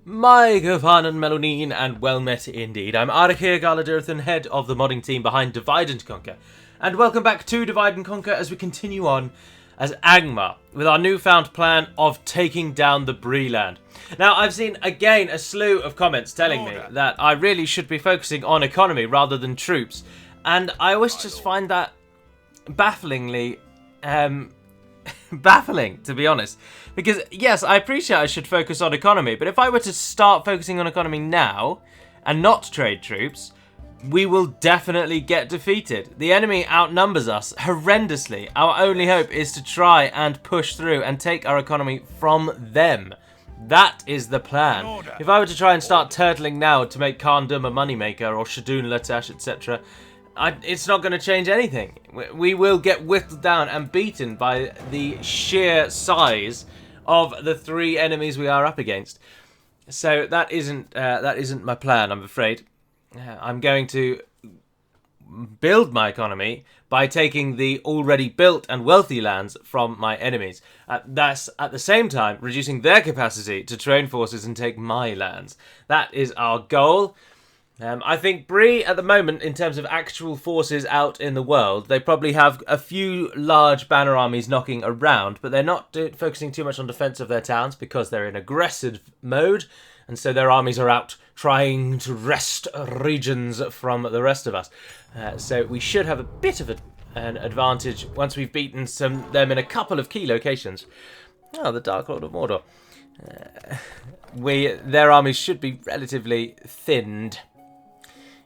My Gavanan Melonin, and well met indeed. I'm Arachir Galadirthan, head of the modding team behind Divide and Conquer. And welcome back to Divide and Conquer as we continue on as Angmar, with our newfound plan of taking down the Breeland. Now, I've seen, again, a slew of comments telling me that I really should be focusing on economy rather than troops. And I always just find that bafflingly baffling, to be honest. Because, yes, I appreciate I should focus on economy, but if I were to start focusing on economy now and not trade troops, we will definitely get defeated. The enemy outnumbers us horrendously. Our only hope is to try and push through and take our economy from them. That is the plan. If I were to try and start turtling now to make Khan Dum a moneymaker or Shadun Latash, etc., it's not going to change anything. We will get whittled down and beaten by the sheer size of the three enemies we are up against. So that isn't my plan, I'm afraid. I'm going to build my economy by taking the already built and wealthy lands from my enemies. Thus, at the same time, reducing their capacity to train forces and take my lands. That is our goal. I think Bree, at the moment, in terms of actual forces out in the world, they probably have a few large banner armies knocking around, but they're not focusing too much on defense of their towns because they're in aggressive mode, and so their armies are out trying to wrest regions from the rest of us. So we should have a bit of an advantage once we've beaten them in a couple of key locations. Oh, the Dark Lord of Mordor. Their armies should be relatively thinned,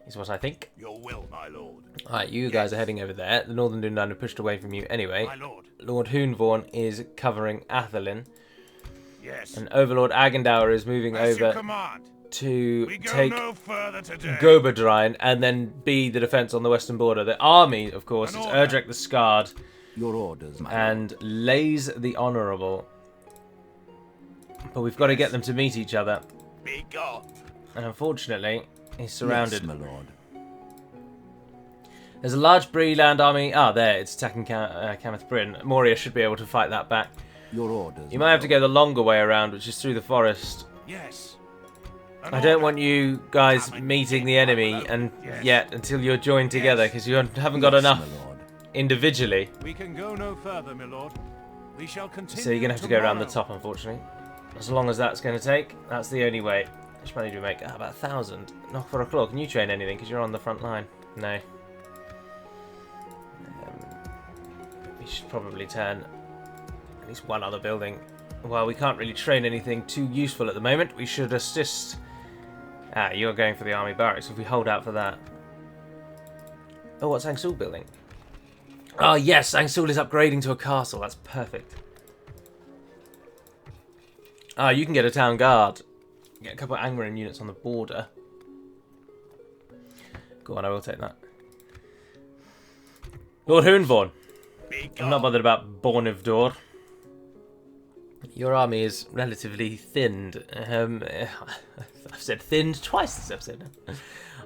is what I think. Your will, my lord. Alright, you guys are heading over there. The Northern Dundan have pushed away from you anyway. My lord. Lord Hoonvorn is covering Athelin. Yes. And Overlord Agendour is moving As you over command. to We go take no further today. Goberdrine and then be the defence on the western border. The army, of course, An is order. Erdrek the Scarred Your orders, my and Lays the Honourable. But we've got to get them to meet each other. Be gone. And unfortunately, he's lord. surrounded. Yes, my lord. There's a large Breeland army. Ah, there, it's attacking Cameth Bryn. Moria should be able to fight that back. Your orders. You might have to go the longer way around, which is through the forest. Yes. I don't want you guys meeting the enemy and yet until you're joined together, because you haven't got enough my lord. individually. We can go no further, my lord. We shall continue. So you're going to have to go around the top, unfortunately. As long as that's going to take, that's the only way. How much money do we make? About 1,000. Knock for a claw. Can you train anything? Because you're on the front line. No. We should probably turn at least one other building. Well, we can't really train anything too useful at the moment. We should assist. Ah, you're going for the army barracks. If we hold out for that. Oh, what's Angsul building? Oh, yes, Angsul is upgrading to a castle. That's perfect. Ah, you can get a town guard. Get a couple of Angmar units on the border. Go on, I will take that. Lord Hoonvorn. I'm not bothered about Bornivdor. Your army is relatively thinned. I've said thinned twice this episode now.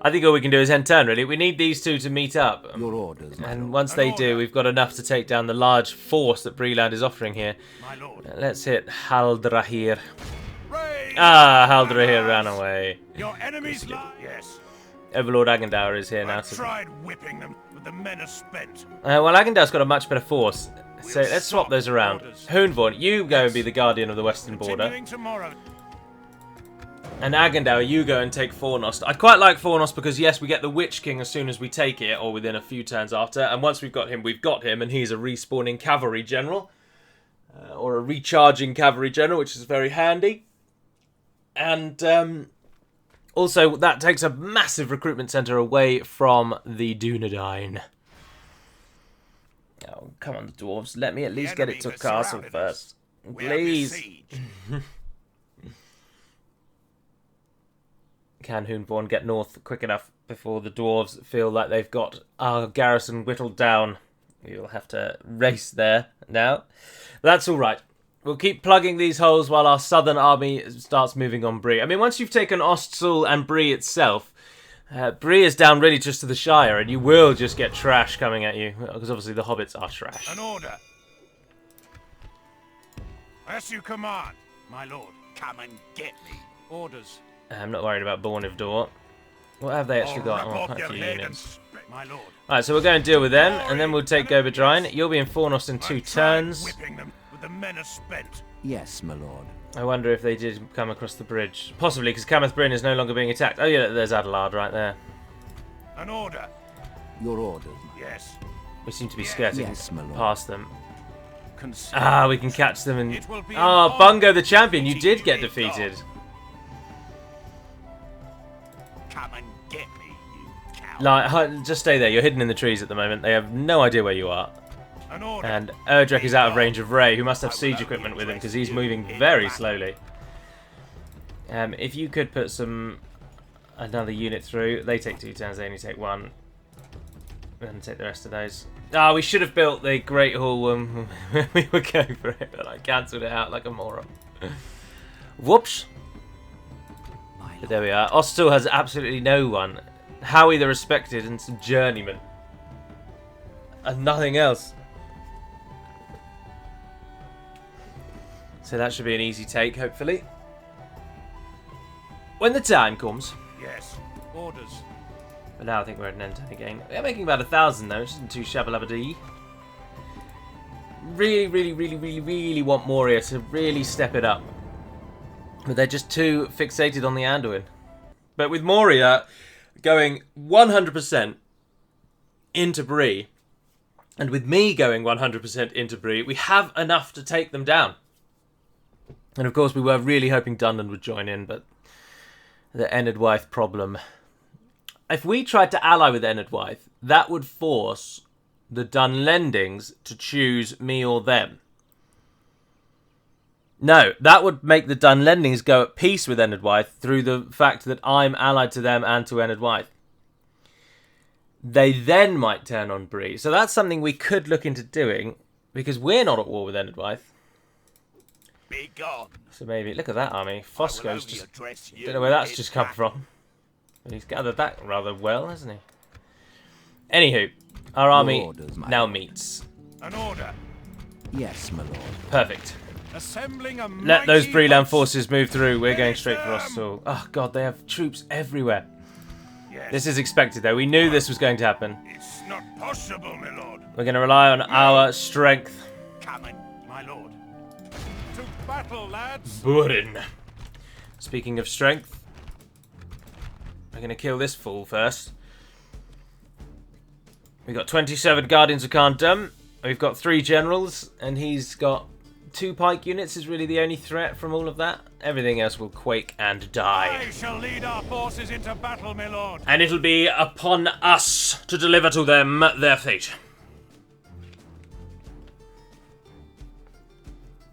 I think all we can do is end turn, really. We need these two to meet up. Your orders, my And lord. once they do, we've got enough to take down the large force that Breeland is offering here. My lord. Let's hit Haldrahir. Raise Ah, Haldrahir ran away. your enemies lie. Yes. Overlord Agendour is here now. I've tried whipping them, but the men are spent. Well, Agendour's got a much better force. So let's swap those around. Hoonvorn, you go and be the guardian of the western border. Continuing tomorrow. And Agendour, you go and take Fornost. I'd quite like Fornost because, yes, we get the Witch King as soon as we take it, or within a few turns after. And once we've got him, and he's a respawning cavalry general. Or a recharging cavalry general, which is very handy. And also, that takes a massive recruitment centre away from the Dunedain. Oh, come on, the dwarves. Let me at least get it to a castle first. Please. Can Hoonborn get north quick enough before the dwarves feel like they've got our garrison whittled down? We'll have to race there now. That's all right. We'll keep plugging these holes while our southern army starts moving on Bree. I mean, once you've taken Ostsul and Bree itself, Bree is down really just to the Shire, and you will just get trash coming at you, because obviously the hobbits are trash. An order. As you command, my lord. Come and get me. Orders. I'm not worried about Born of Door. What have they actually got? Rip Oh, off quite a your few head units. and my lord. Alright, so we'll go and deal with them, and then we'll take Goberdrine. You'll be in Fornos in 2 I've tried turns. Whipping them, but the men are spent. Yes, my lord. I wonder if they did come across the bridge. Possibly, because Cameth Bryn is no longer being attacked. Oh yeah, there's Adelard right there. An order. Your orders. Yes. We seem to be skirting Yes, my lord. past them. Consider. Ah, we can catch them and... It will be Ah, an honor Bungo the champion, you defeating did get you, defeated. Come and get me, you coward. Like, just stay there. You're hidden in the trees at the moment. They have no idea where you are. An order. And Erdrek is out of range of Ray, who must have siege equipment with him because he's moving very slowly. If you could put another unit through, they take 2 turns. They only take 1, and take the rest of those. Ah, we should have built the Great Hall when we were going for it, but I cancelled it out like a moron. Whoops. But there we are. Ostel has absolutely no one. Howie the Respected and some journeymen. And nothing else. So that should be an easy take, hopefully. When the time comes. Yes. Orders. But now I think we're at an end time again. We're making about 1,000 though, which isn't too shabba-labba-dee. Really want Moria to really step it up. But they're just too fixated on the Anduin. But with Moria going 100% into Bree, and with me going 100% into Bree, we have enough to take them down. And of course we were really hoping Dundon would join in, but the Enedwythe problem. If we tried to ally with Enedwythe, that would force the Dunlendings to choose me or them. No, that would make the Dunlendings go at peace with Enedwythe through the fact that I'm allied to them and to Enedwythe. They then might turn on Bree. So that's something we could look into doing, because we're not at war with Enedwythe. Be gone. So maybe, look at that army. Fosco's just, Address you don't know where that's in just come battle. from. But he's gathered that rather well, hasn't he? Anywho, our army orders, my now lord. meets. An order. Yes, my lord. Perfect. Assembling a Let those mighty Breeland host. forces move through. We're going Finish straight for them. Ostal. Oh god, they have troops everywhere. Yes. This is expected though. We knew this was going to happen. It's not possible, my lord. We're going to rely on our strength. Come in, my lord. To battle, lads. Burin. Speaking of strength, we're going to kill this fool first. We've got 27 Guardians of Khandum. We've got 3 generals, and he's got 2 pike units is really the only threat from all of that. Everything else will quake and die. I shall lead our forces into battle, my lord. And it'll be upon us to deliver to them their fate.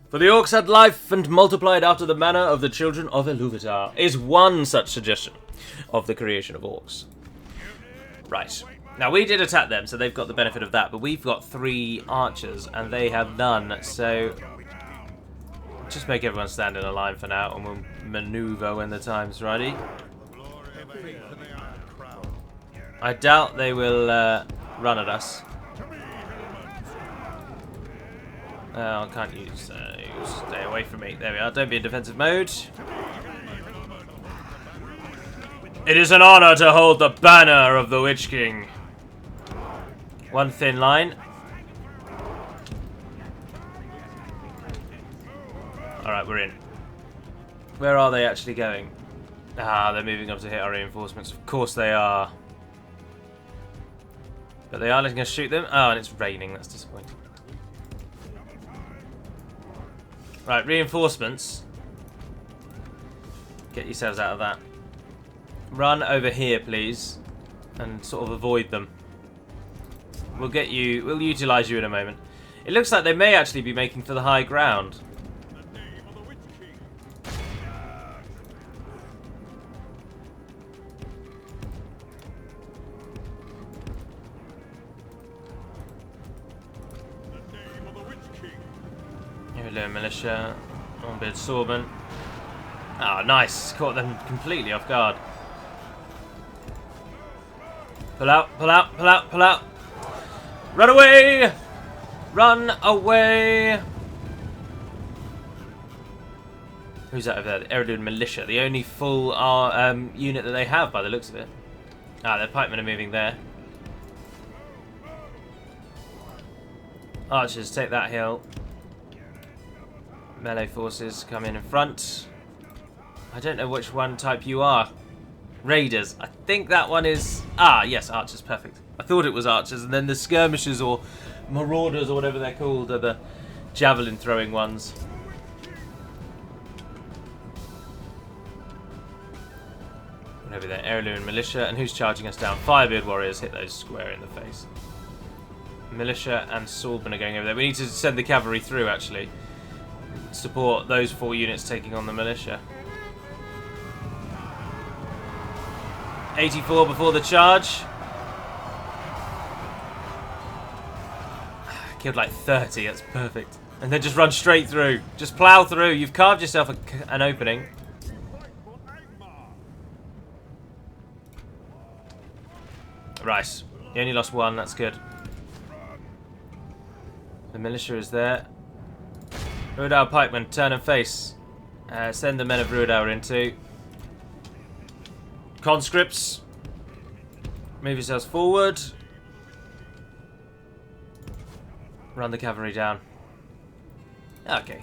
For the orcs had life and multiplied after the manner of the children of Iluvatar, is one such suggestion of the creation of orcs. Right. Now, we did attack them, so they've got the benefit of that, but we've got 3 archers, and they have none, so just make everyone stand in a line for now, and we'll maneuver when the time's ready. I doubt they will run at us. Can't use, stay away from me. There we are, don't be in defensive mode. It is an honor to hold the banner of the Witch King. One thin line. Alright, we're in. Where are they actually going? Ah, they're moving up to hit our reinforcements. Of course they are. But they are letting us shoot them. Oh, and it's raining. That's disappointing. Right, reinforcements. Get yourselves out of that. Run over here, please. And sort of avoid them. We'll get you... We'll utilise you in a moment. It looks like they may actually be making for the high ground. Hello, militia. On-bid swordman. Ah, nice. Caught them completely off guard. Pull out, pull out, pull out, pull out. Run away! Run away! Who's that over there? The Eridan Militia. The only full unit that they have by the looks of it. Ah, their pikemen are moving there. Archers, take that hill. Melee forces come in front. I don't know which one type you are. Raiders. I think that one is... Ah, yes, archers. Perfect. I thought it was archers. And then the skirmishers or marauders or whatever they're called are the javelin throwing ones. And over there, Heirloom Militia. And who's charging us down? Firebeard warriors. Hit those square in the face. Militia and swordmen are going over there. We need to send the cavalry through, actually. Support those 4 units taking on the militia. 84 before the charge. Killed like 30, that's perfect. And then just run straight through. Just plough through. You've carved yourself an opening. Right. You only lost 1, that's good. The militia is there. Ruidau pikemen, turn and face. Send the men of Ruidau into. Conscripts, move yourselves forward. Run the cavalry down. Okay.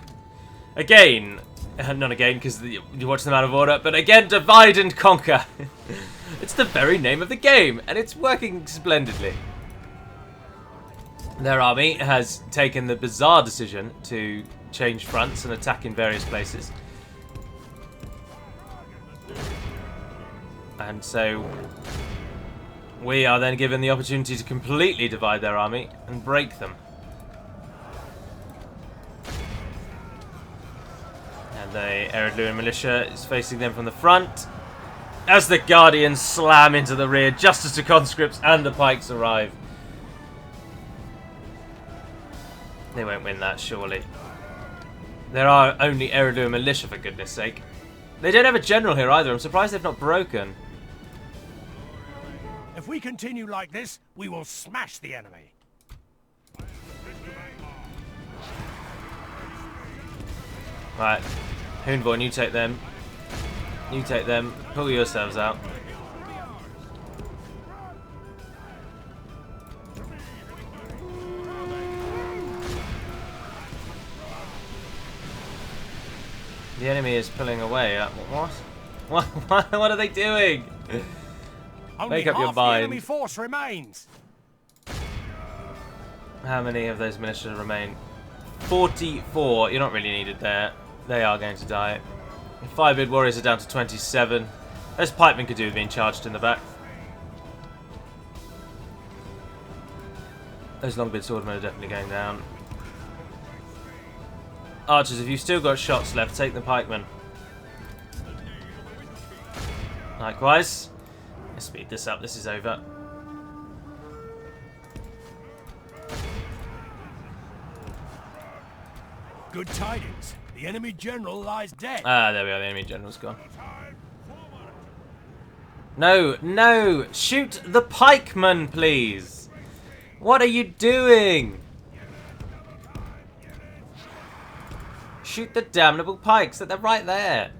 Again, not again because you watch them out of order, but again, divide and conquer. It's the very name of the game, and it's working splendidly. Their army has taken the bizarre decision to change fronts and attack in various places. And so we are then given the opportunity to completely divide their army and break them. And the Eredluin militia is facing them from the front as the Guardians slam into the rear just as the conscripts and the pikes arrive. They won't win that, surely. There are only Eredluin militia, for goodness sake. They don't have a general here either. I'm surprised they've not broken. If we continue like this, we will smash the enemy. Right. Hoonborn, you take them. You take them. Pull yourselves out. The enemy is pulling away. What? What are they doing? Only Make up your half the mind. enemy force remains. How many of those militia remain? 44. You're not really needed there. They are going to die. The Firebeard warriors are down to 27. Those pikemen could do with being charged in the back. Those Longbeard swordmen are definitely going down. Archers, if you've still got shots left, take the pikemen. Likewise. Let's speed this up. This is over. Good tidings. The enemy general lies dead. Ah, there we are. The enemy general's gone. No, no! Shoot the pikemen, please! What are you doing? Shoot the damnable pikes. They're right there.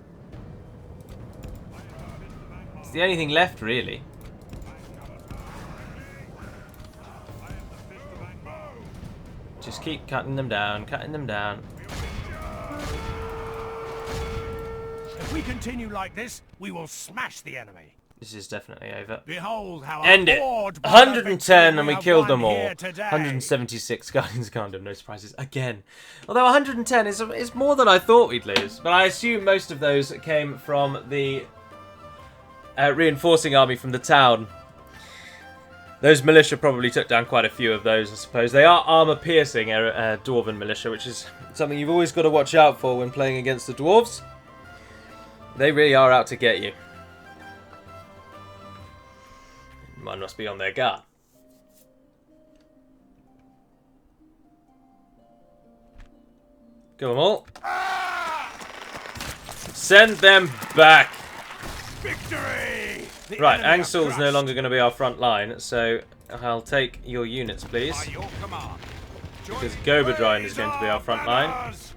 It's the only thing left, really. Just keep cutting them down, cutting them down. If we continue like this, we will smash the enemy. This is definitely over. Behold how End it. awed by the 110 and we victory killed have them won all. here today. 176 Guardians can't have no surprises again. Although 110 is more than I thought we'd lose. But I assume most of those came from the reinforcing army from the town. Those militia probably took down quite a few of those, I suppose. They are armor-piercing Dwarven militia, which is something you've always got to watch out for when playing against the Dwarves. They really are out to get you. One must be on their guard. Kill them all. Send them back. Victory! The Right, enemy are Angsul's no crushed. longer going to be our front line, so I'll take your units, please. By your command. Because Goberdrine is going to be our front line. Banners.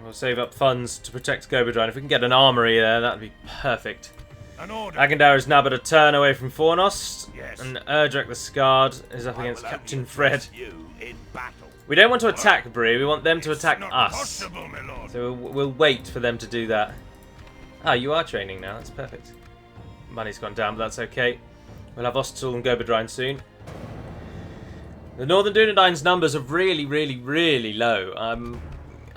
We'll save up funds to protect Gobodrine. If we can get an armory there, that'd be perfect. An order. Agendar is now but a turn away from Fornost, Yes. and Erdrek the Scarred is up I against will only Captain address Fred. You in battle. We don't want to attack Bree, we want them to It's attack not us. possible, my lord. So we'll wait for them to do that. Ah, you are training now, that's perfect. Money's gone down, but that's okay. We'll have Ostal and Gobodrine soon. The Northern Dunedain's numbers are really, really, really low.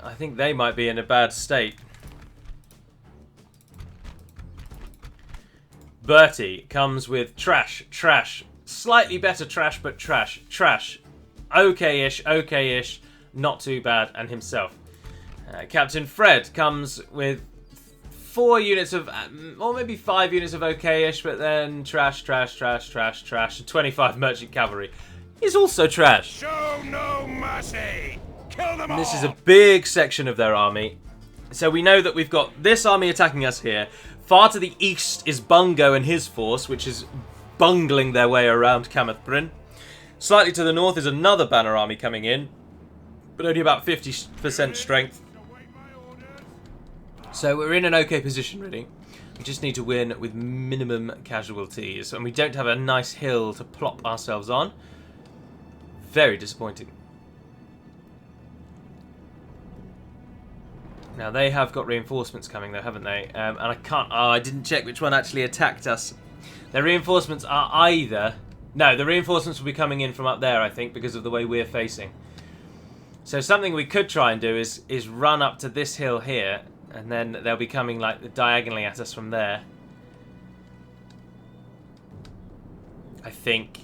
I think they might be in a bad state. Bertie comes with trash, trash, slightly better trash, but trash, trash, okay-ish, okay-ish, not too bad, and himself. Captain Fred comes with 4 units of, or maybe 5 units of okay-ish, but then trash, trash, trash, trash, trash, and 25 merchant cavalry. He's also trash. Show no mercy. Kill them all. This is a big section of their army. So we know that we've got this army attacking us here. Far to the east is Bungo and his force, which is bungling their way around Camath Bryn. Slightly to the north is another banner army coming in, but only about 50% strength. So we're in an okay position, really. We just need to win with minimum casualties, and we don't have a nice hill to plop ourselves on. Very disappointing. Now, they have got reinforcements coming, though, haven't they? And I can't... Oh, I didn't check which one actually attacked us. Their reinforcements are either... No, the reinforcements will be coming in from up there, I think, because of the way we're facing. So something we could try and do is run up to this hill here, and then they'll be coming, like, diagonally at us from there. I think...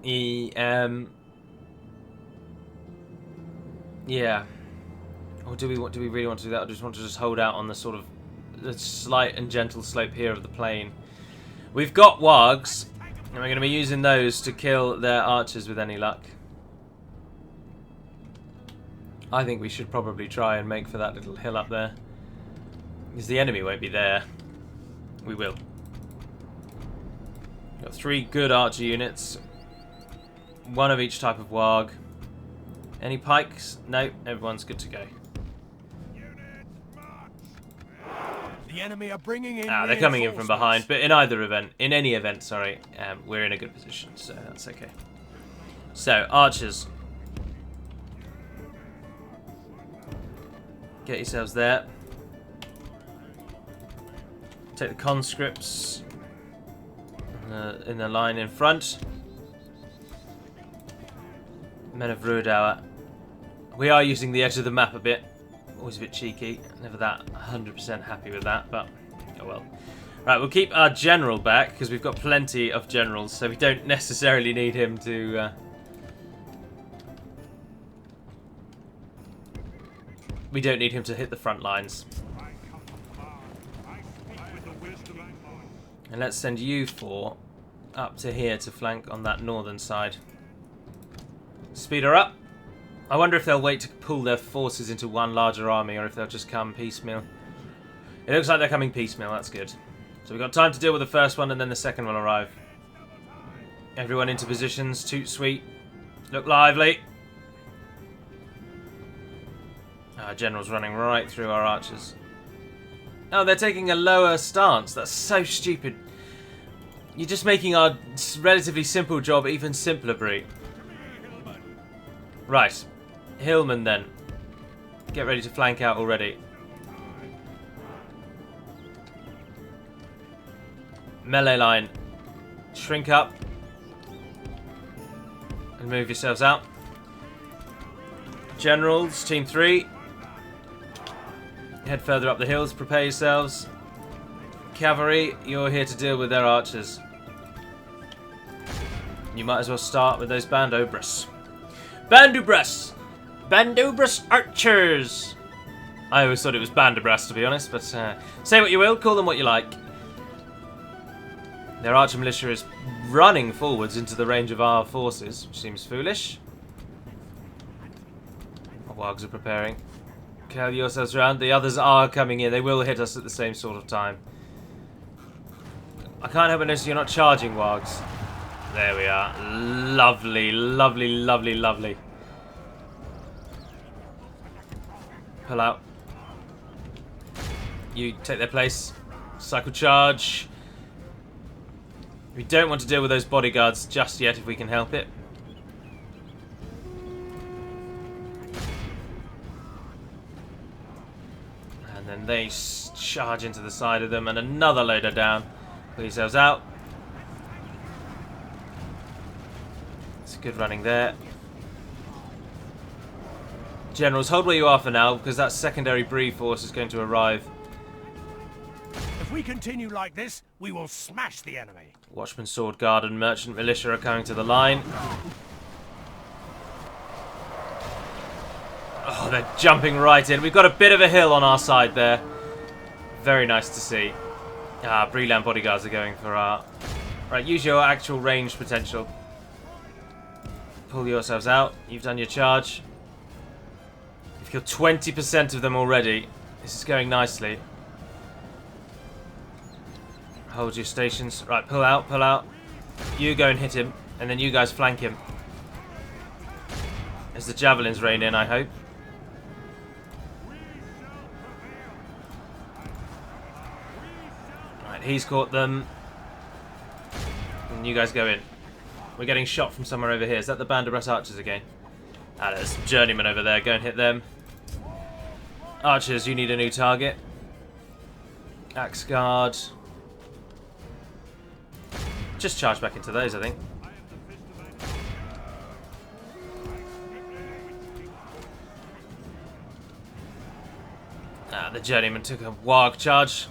Yeah. Or do we really want to do that? Or just want to hold out on the sort of the slight and gentle slope here of the plain? We've got wargs, and we're going to be using those to kill their archers with any luck. I think we should probably try and make for that little hill up there, because the enemy won't be there. We will. Got 3 good archer units, 1 of each type of warg. Any pikes? No, everyone's good to go. The enemy are bringing in. They're coming in from behind, but in any event, sorry, we're in a good position, so that's okay. So, archers. Get yourselves there. Take the conscripts in the line in front. Men of Ruidauer. We are using the edge of the map a bit. Always a bit cheeky. Never that 100% happy with that, but oh well. Right, we'll keep our general back because we've got plenty of generals, so we don't necessarily need him to. We don't need him to hit the front lines. And let's send you 4 up to here to flank on that northern side. Speed her up. I wonder if they'll wait to pull their forces into one larger army, or if they'll just come piecemeal. It looks like they're coming piecemeal, that's good. So we've got time to deal with the first one, and then the second will arrive. Everyone into positions, toot sweet. Look lively. Our general's running right through our archers. Oh, they're taking a lower stance. That's so stupid. You're just making our relatively simple job even simpler, Bree. Right. Hillman, then. Get ready to flank out already. Melee line. Shrink up. And move yourselves out. Generals, team 3. Head further up the hills, prepare yourselves. Cavalry, you're here to deal with their archers. You might as well start with those Bandobras. Bandobras! Bandobras archers! I always thought it was Bandobras, to be honest, but say what you will, call them what you like. Their archer militia is running forwards into the range of our forces, which seems foolish. Our wargs are preparing. Curl yourselves around. The others are coming in. They will hit us at the same sort of time. I can't help but notice you're not charging wargs. There we are. Lovely, lovely, lovely, lovely. Pull out. You take their place. Cycle charge. We don't want to deal with those bodyguards just yet if we can help it. And then they charge into the side of them, and another loader down. Pull yourselves out. It's good running there. Generals, hold where you are for now, because that secondary Bree force is going to arrive. If we continue like this, we will smash the enemy. Watchman, Sword Guard, and Merchant Militia are coming to the line. Oh, they're jumping right in. We've got a bit of a hill on our side there. Very nice to see. Ah, Breeland bodyguards are going for our... Right, use your actual range potential. Pull yourselves out. You've done your charge. You've killed 20% of them already. This is going nicely. Hold your stations. Right, pull out, pull out. You go and hit him, and then you guys flank him. As the javelins rain in, I hope. Right, he's caught them. And you guys go in. We're getting shot from somewhere over here. Is that the band of brass archers again? Ah, there's some journeymen over there. Go and hit them. Archers, you need a new target. Axe guard. Just charge back into those, I think. Ah, the journeyman took a warg charge.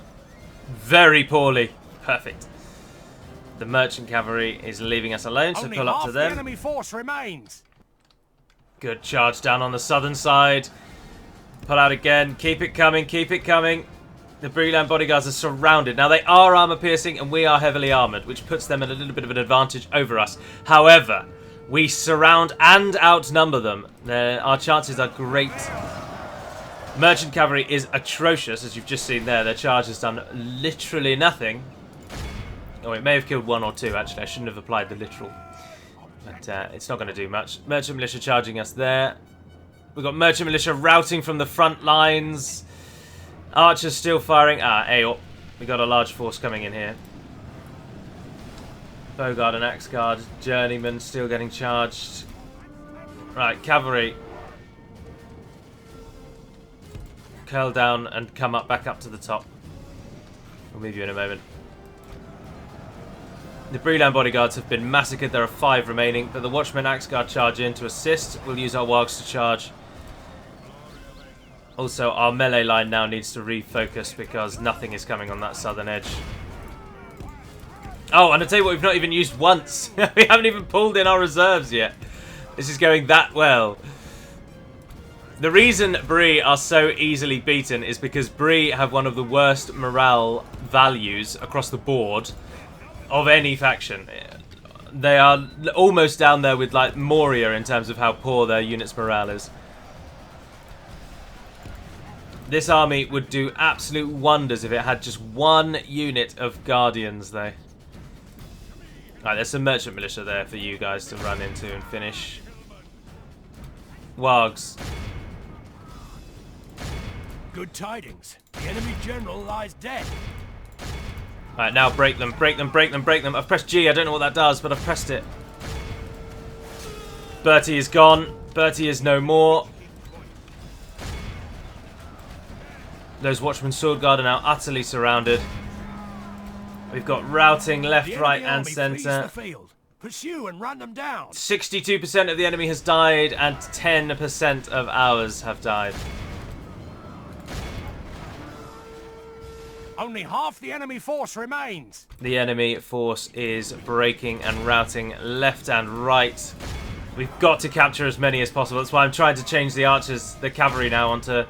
Very poorly. Perfect. The merchant cavalry is leaving us alone, so pull up to them. Only half the enemy force remains. Good charge down on the southern side. Pull out again. Keep it coming. Keep it coming. The Breeland bodyguards are surrounded. Now, they are armor-piercing, and we are heavily armored, which puts them at a little bit of an advantage over us. However, we surround and outnumber them. Our chances are great. Merchant cavalry is atrocious, as you've just seen there. Their charge has done literally nothing. Oh, it may have killed one or two, actually. I shouldn't have applied the literal. But it's not going to do much. Merchant militia charging us there. We've got merchant militia routing from the front lines. Archers still firing. Ah, Aor. We got a large force coming in here. Bowguard and Axe Guard. Journeyman still getting charged. Right, cavalry. Curl down and come up, back up to the top. We'll move you in a moment. The Breeland bodyguards have been massacred. There are 5 remaining, but the Watchmen Axe Guard charge in to assist. We'll use our wargs to charge. Also, our melee line now needs to refocus because nothing is coming on that southern edge. Oh, and I tell you what, we've not even used once. We haven't even pulled in our reserves yet. This is going that well. The reason Bree are so easily beaten is because Bree have one of the worst morale values across the board of any faction. They are almost down there with like Moria in terms of how poor their unit's morale is. This army would do absolute wonders if it had just one unit of Guardians, though. Right, there's some merchant militia there for you guys to run into and finish. Wargs. Good tidings. The enemy general lies dead. Right, now break them, break them, break them, break them. I've pressed G, I don't know what that does, but I've pressed it. Bertie is gone. Bertie is no more. Those Watchmen Sword Guard are now utterly surrounded. We've got routing left, right, and centre. Pursue and run them down. 62% of the enemy has died, and 10% of ours have died. Only half the enemy force remains. The enemy force is breaking and routing left and right. We've got to capture as many as possible. That's why I'm trying to change the archers, the cavalry now, onto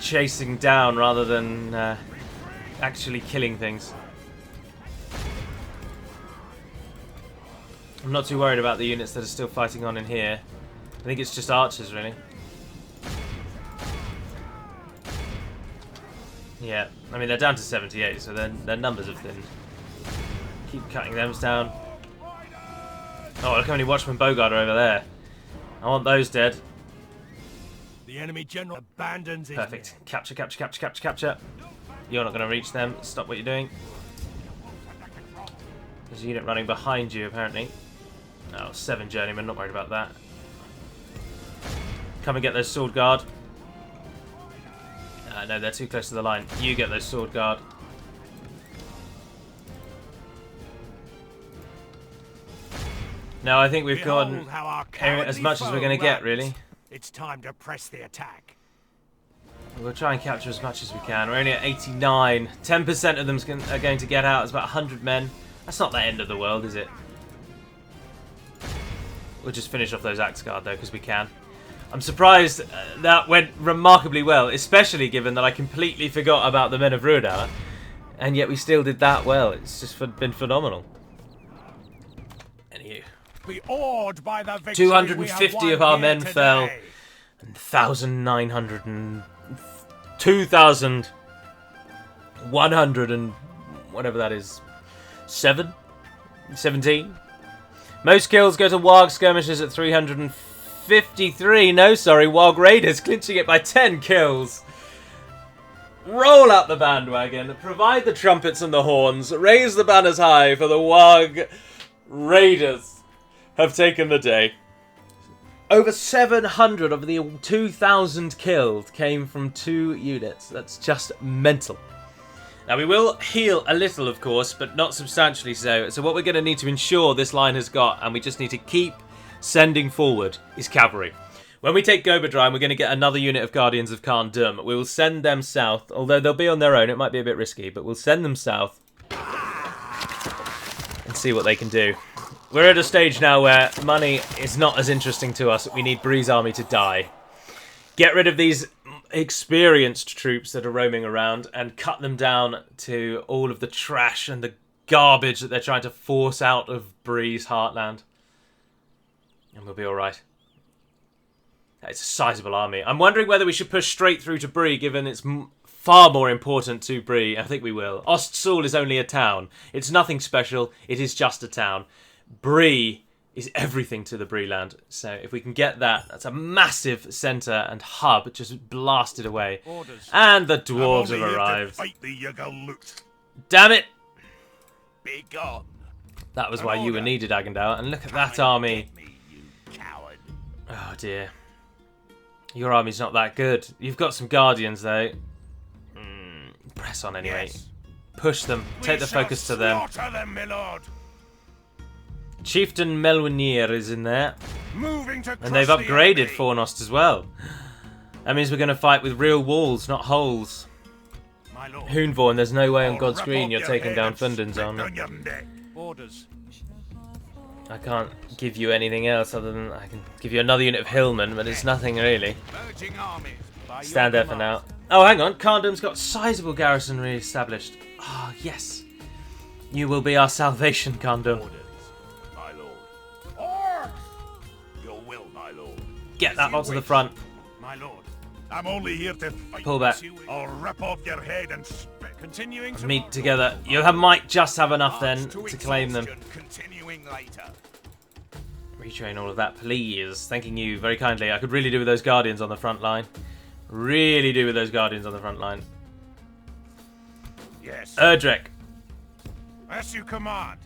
chasing down rather than actually killing things. I'm not too worried about the units that are still fighting on in here. I think it's just archers, really. Yeah, I mean, they're down to 78, so their numbers have thinned. Keep cutting them down. Oh, look how many Watchmen Bowguard are over there. I want those dead. The enemy general abandons his Perfect. men. Capture, capture, capture, capture, capture. You're not going to reach them. Stop what you're doing. There's a unit running behind you, apparently. Oh, 7 journeymen. Not worried about that. Come and get those sword guard. No, they're too close to the line. You get those sword guard. No, I think we've gotten as much as we're going to get, really. It's time to press the attack. We'll try and capture as much as we can. We're only at 89. 10% of them are going to get out. It's about 100 men. That's not the end of the world, is it? We'll just finish off those Axe Guard, though, because we can. I'm surprised that went remarkably well, especially given that I completely forgot about the Men of Ruda, and yet we still did that well. It's just been phenomenal. Anywho. Be awed by the victory 250 of our men fell, and 1,900 and 2,100 and whatever that is, 17. Most kills go to Warg skirmishers at 353. No, sorry, Warg raiders clinching it by 10 kills. Roll out the bandwagon, provide the trumpets and the horns, raise the banners high for the Warg raiders have taken the day. Over 700 of the 2,000 killed came from 2 units. That's just mental. Now, we will heal a little, of course, but not substantially so. So what we're going to need to ensure this line has got, and we just need to keep sending forward, is cavalry. When we take Gobadrine, we're going to get another unit of Guardians of Khan Dum. We will send them south, although they'll be on their own. It might be a bit risky, but we'll send them south and see what they can do. We're at a stage now where money is not as interesting to us. We need Bree's army to die. Get rid of these experienced troops that are roaming around and cut them down to all of the trash and the garbage that they're trying to force out of Bree's heartland. And we'll be alright. It's a sizable army. I'm wondering whether we should push straight through to Bree, given it's far more important to Bree. I think we will. Ostsul is only a town. It's nothing special. It is just a town. Bree is everything to the Breeland. So if we can get that, that's a massive centre and hub just blasted away. Orders. And the dwarves have arrived. Damn it! Be gone. That was why you were needed, Agandau. And look at that army. Oh dear. Your army's not that good. You've got some guardians though. Press on anyway. Yes. Push them. Take the focus to them. Them, my lord. Chieftain Melwinir is in there. Moving to And they've upgraded Fornost as well. That means we're going to fight with real walls, not holes. Hoonvorn, there's no way on God's green you're taking down Fundin's army. Orders. I can't give you anything else other than I can give you another unit of Hillmen, but it's nothing really. Stand there for now. Oh, hang on. Khandum's got sizable garrison re-established. Ah, oh, yes. You will be our salvation, Khandum. Get that lot to the front. My lord, I'm only here to fight. Pull back. I'll rip off your head and continuing to Meet together. You might just have enough then to claim them. Continuing later. Retrain all of that, please. Thanking you very kindly. I could really do with those guardians on the front line. Really do with those guardians on the front line. Yes. Erdrek. As you command.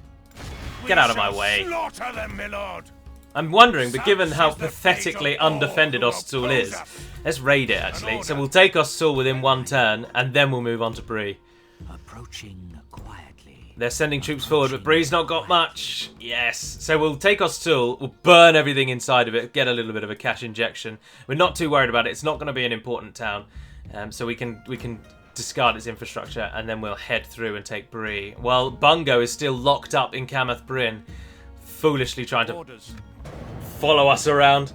Get out of my way. Slaughter them, my lord. I'm wondering, but given how pathetically undefended Ostsul is, let's raid it actually. So we'll take Ostsul within one turn, and then we'll move on to Bree. Approaching quietly. They're sending troops forward, but Bree's not got much. Yes. So we'll take Ostsul, we'll burn everything inside of it, get a little bit of a cash injection. We're not too worried about it. It's not going to be an important town, so we can discard its infrastructure, and then we'll head through and take Bree. While Bungo is still locked up in Kamath Bryn, foolishly trying to follow us around.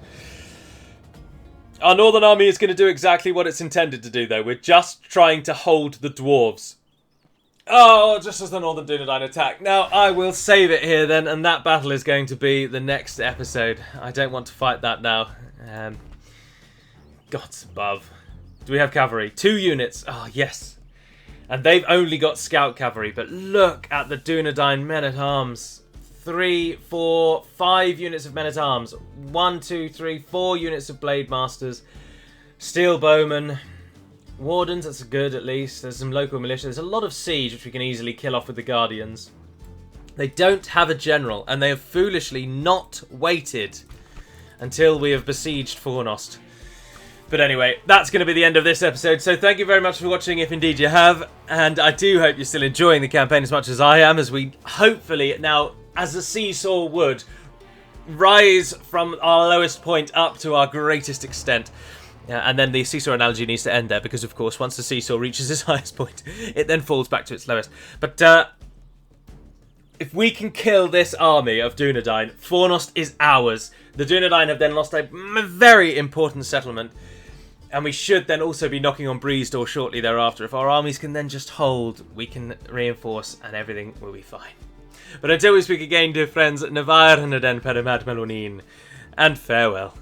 Our northern army is going to do exactly what it's intended to do, though. We're just trying to hold the dwarves. Oh, just as the northern Dunedain attack. Now, I will save it here then, and that battle is going to be the next episode. I don't want to fight that now. Gods above. Do we have cavalry? 2 units. Oh, yes. And they've only got scout cavalry, but look at the Dunedain men-at-arms. 3, 4, 5 units of men-at-arms. 1, 2, 3, 4 units of blade masters. Steel bowmen. Wardens, that's good at least. There's some local militia. There's a lot of siege which we can easily kill off with the Guardians. They don't have a general, and they have foolishly not waited until we have besieged Fornost. But anyway, that's going to be the end of this episode, so thank you very much for watching, if indeed you have, and I do hope you're still enjoying the campaign as much as I am, as we hopefully, now, as a seesaw would, rise from our lowest point up to our greatest extent. And then the seesaw analogy needs to end there, because of course, once the seesaw reaches its highest point, it then falls back to its lowest. But, if we can kill this army of Dunedain, Fornost is ours. The Dunedain have then lost a very important settlement, and we should then also be knocking on Bree's door shortly thereafter. If our armies can then just hold, we can reinforce, and everything will be fine. But until we speak again, dear friends, Navair Naden Perimad Melonin, and farewell.